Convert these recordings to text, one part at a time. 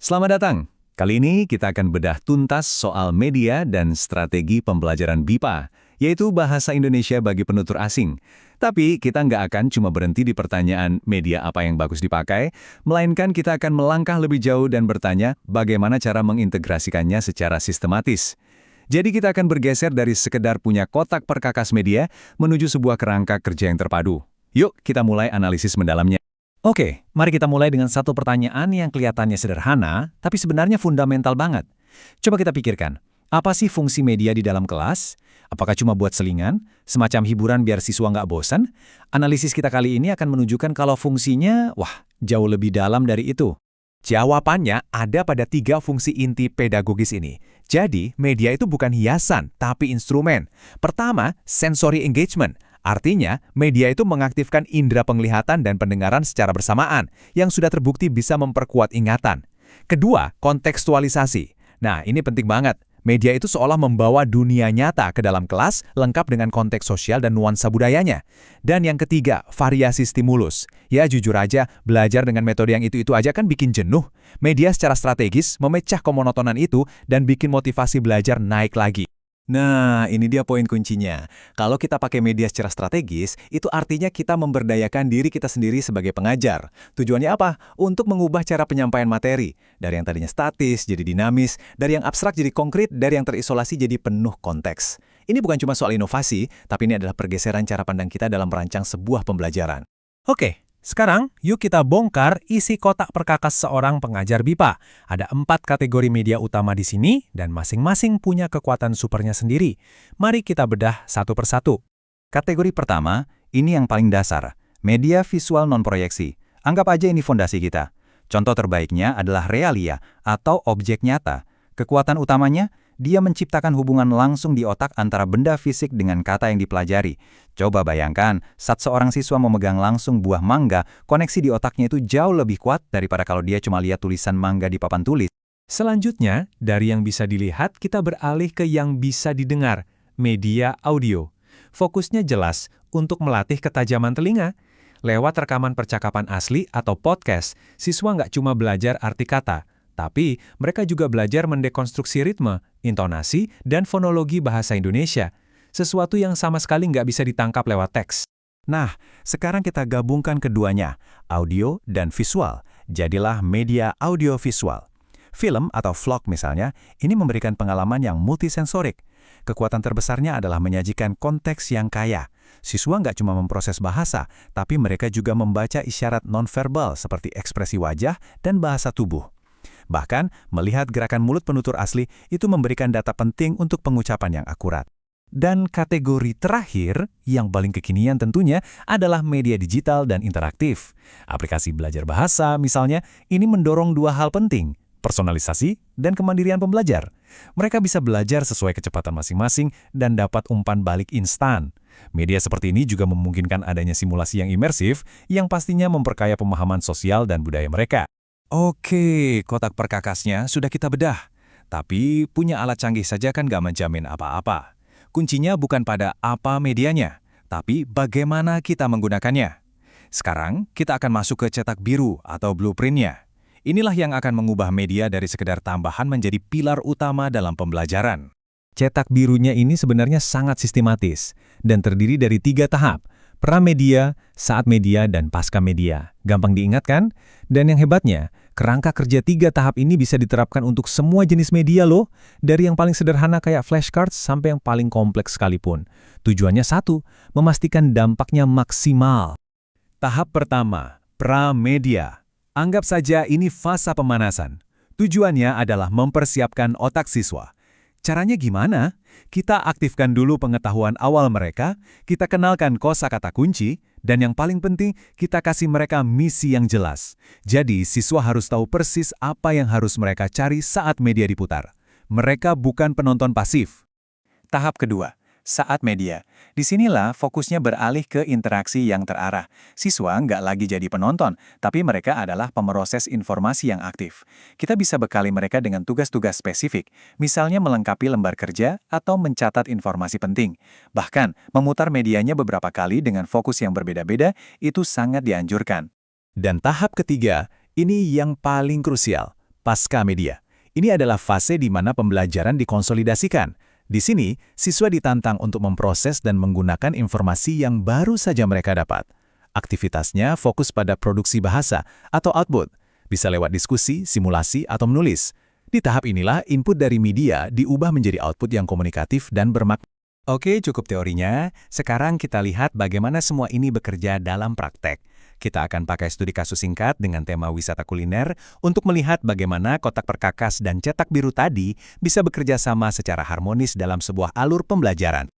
Selamat datang. Kali ini kita akan bedah tuntas soal media dan strategi pembelajaran BIPA, yaitu bahasa Indonesia bagi penutur asing. Tapi kita nggak akan cuma berhenti di pertanyaan media apa yang bagus dipakai, melainkan kita akan melangkah lebih jauh dan bertanya bagaimana cara mengintegrasikannya secara sistematis. Jadi kita akan bergeser dari sekedar punya kotak perkakas media menuju sebuah kerangka kerja yang terpadu. Yuk kita mulai analisis mendalamnya. Oke, mari kita mulai dengan satu pertanyaan yang kelihatannya sederhana, tapi sebenarnya fundamental banget. Coba kita pikirkan, apa sih fungsi media di dalam kelas? Apakah cuma buat selingan, semacam hiburan biar siswa nggak bosan? Analisis kita kali ini akan menunjukkan kalau fungsinya, jauh lebih dalam dari itu. Jawabannya ada pada 3 fungsi inti pedagogis ini. Jadi, media itu bukan hiasan, tapi instrumen. Pertama, sensory engagement. Artinya, media itu mengaktifkan indera penglihatan dan pendengaran secara bersamaan, yang sudah terbukti bisa memperkuat ingatan. Kedua, kontekstualisasi. Nah, ini penting banget. Media itu seolah membawa dunia nyata ke dalam kelas, lengkap dengan konteks sosial dan nuansa budayanya. Dan yang ketiga, variasi stimulus. Ya, jujur aja, belajar dengan metode yang itu-itu aja kan bikin jenuh. Media secara strategis memecah kemonotonan itu dan bikin motivasi belajar naik lagi. Nah, ini dia poin kuncinya. Kalau kita pakai media secara strategis, itu artinya kita memberdayakan diri kita sendiri sebagai pengajar. Tujuannya apa? Untuk mengubah cara penyampaian materi. Dari yang tadinya statis jadi dinamis, dari yang abstrak jadi konkret, dari yang terisolasi jadi penuh konteks. Ini bukan cuma soal inovasi, tapi ini adalah pergeseran cara pandang kita dalam merancang sebuah pembelajaran. Oke, sekarang yuk kita bongkar isi kotak perkakas seorang pengajar BIPA. Ada 4 kategori media utama di sini, dan masing-masing punya kekuatan supernya sendiri. Mari kita bedah satu persatu. Kategori pertama, ini yang paling dasar, media visual non-proyeksi. Anggap aja ini fondasi kita. Contoh terbaiknya adalah realia atau objek nyata. Kekuatan utamanya, dia menciptakan hubungan langsung di otak antara benda fisik dengan kata yang dipelajari. Coba bayangkan, saat seorang siswa memegang langsung buah mangga, koneksi di otaknya itu jauh lebih kuat daripada kalau dia cuma lihat tulisan mangga di papan tulis. Selanjutnya, dari yang bisa dilihat, kita beralih ke yang bisa didengar, media audio. Fokusnya jelas untuk melatih ketajaman telinga. Lewat rekaman percakapan asli atau podcast, siswa nggak cuma belajar arti kata, tapi mereka juga belajar mendekonstruksi ritme, intonasi, dan fonologi bahasa Indonesia. Sesuatu yang sama sekali nggak bisa ditangkap lewat teks. Nah, sekarang kita gabungkan keduanya, audio dan visual. Jadilah media audiovisual. Film atau vlog misalnya, ini memberikan pengalaman yang multisensorik. Kekuatan terbesarnya adalah menyajikan konteks yang kaya. Siswa nggak cuma memproses bahasa, tapi mereka juga membaca isyarat nonverbal seperti ekspresi wajah dan bahasa tubuh. Bahkan, melihat gerakan mulut penutur asli itu memberikan data penting untuk pengucapan yang akurat. Dan kategori terakhir, yang paling kekinian tentunya, adalah media digital dan interaktif. Aplikasi belajar bahasa, misalnya, ini mendorong 2 hal penting, personalisasi dan kemandirian pembelajar. Mereka bisa belajar sesuai kecepatan masing-masing dan dapat umpan balik instan. Media seperti ini juga memungkinkan adanya simulasi yang imersif, yang pastinya memperkaya pemahaman sosial dan budaya mereka. Oke, kotak perkakasnya sudah kita bedah. Tapi punya alat canggih saja kan nggak menjamin apa-apa. Kuncinya bukan pada apa medianya, tapi bagaimana kita menggunakannya. Sekarang kita akan masuk ke cetak biru atau blueprint-nya. Inilah yang akan mengubah media dari sekedar tambahan menjadi pilar utama dalam pembelajaran. Cetak birunya ini sebenarnya sangat sistematis dan terdiri dari 3 tahap. Pramedia, saat media, dan pasca media. Gampang diingat kan? Dan yang hebatnya, kerangka kerja 3 tahap ini bisa diterapkan untuk semua jenis media loh, dari yang paling sederhana kayak flashcards sampai yang paling kompleks sekalipun. Tujuannya satu, memastikan dampaknya maksimal. Tahap pertama, pramedia. Anggap saja ini fase pemanasan. Tujuannya adalah mempersiapkan otak siswa. Caranya gimana? Kita aktifkan dulu pengetahuan awal mereka, kita kenalkan kosakata kunci, dan yang paling penting, kita kasih mereka misi yang jelas. Jadi, siswa harus tahu persis apa yang harus mereka cari saat media diputar. Mereka bukan penonton pasif. Tahap kedua, saat media. Disinilah fokusnya beralih ke interaksi yang terarah. Siswa nggak lagi jadi penonton, tapi mereka adalah pemeroses informasi yang aktif. Kita bisa bekali mereka dengan tugas-tugas spesifik, misalnya melengkapi lembar kerja atau mencatat informasi penting. Bahkan, memutar medianya beberapa kali dengan fokus yang berbeda-beda, itu sangat dianjurkan. Dan tahap ketiga, ini yang paling krusial, Pasca media. Ini adalah fase di mana pembelajaran dikonsolidasikan. Di sini, siswa ditantang untuk memproses dan menggunakan informasi yang baru saja mereka dapat. Aktivitasnya fokus pada produksi bahasa atau output, bisa lewat diskusi, simulasi, atau menulis. Di tahap inilah input dari media diubah menjadi output yang komunikatif dan bermakna. Oke, cukup teorinya. Sekarang kita lihat bagaimana semua ini bekerja dalam praktek. Kita akan pakai studi kasus singkat dengan tema wisata kuliner untuk melihat bagaimana kotak perkakas dan cetak biru tadi bisa bekerja sama secara harmonis dalam sebuah alur pembelajaran.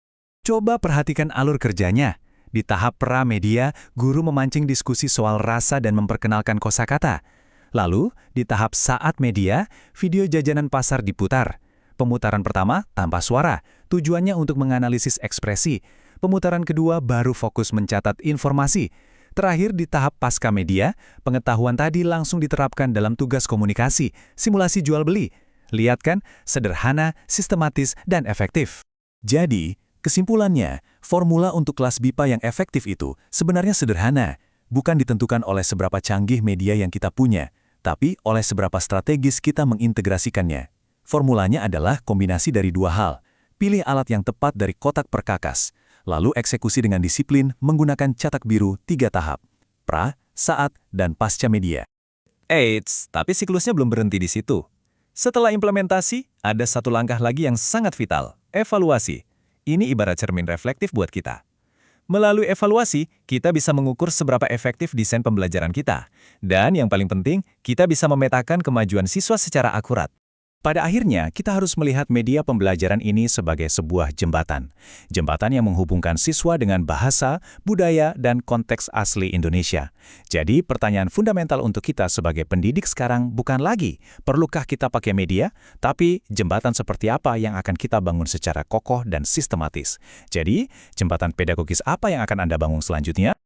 Coba perhatikan alur kerjanya. Di tahap pra-media, guru memancing diskusi soal rasa dan memperkenalkan kosakata. Lalu, di tahap saat media, video jajanan pasar diputar. Pemutaran pertama tanpa suara, tujuannya untuk menganalisis ekspresi. Pemutaran kedua baru fokus mencatat informasi. Terakhir di tahap pasca media, pengetahuan tadi langsung diterapkan dalam tugas komunikasi, simulasi jual beli. Lihat kan, sederhana, sistematis, dan efektif. Jadi, kesimpulannya, formula untuk kelas BIPA yang efektif itu sebenarnya sederhana, bukan ditentukan oleh seberapa canggih media yang kita punya, tapi oleh seberapa strategis kita mengintegrasikannya. Formulanya adalah kombinasi dari dua hal. Pilih alat yang tepat dari kotak perkakas, lalu eksekusi dengan disiplin menggunakan cetak biru 3 tahap, pra, saat, dan pasca media. Eits, tapi siklusnya belum berhenti di situ. Setelah implementasi, ada satu langkah lagi yang sangat vital, evaluasi. Ini ibarat cermin reflektif buat kita. Melalui evaluasi, kita bisa mengukur seberapa efektif desain pembelajaran kita. Dan yang paling penting, kita bisa memetakan kemajuan siswa secara akurat. Pada akhirnya, kita harus melihat media pembelajaran ini sebagai sebuah jembatan. Jembatan yang menghubungkan siswa dengan bahasa, budaya, dan konteks asli Indonesia. Jadi, pertanyaan fundamental untuk kita sebagai pendidik sekarang bukan lagi, perlukah kita pakai media? Tapi, jembatan seperti apa yang akan kita bangun secara kokoh dan sistematis? Jadi, jembatan pedagogis apa yang akan Anda bangun selanjutnya?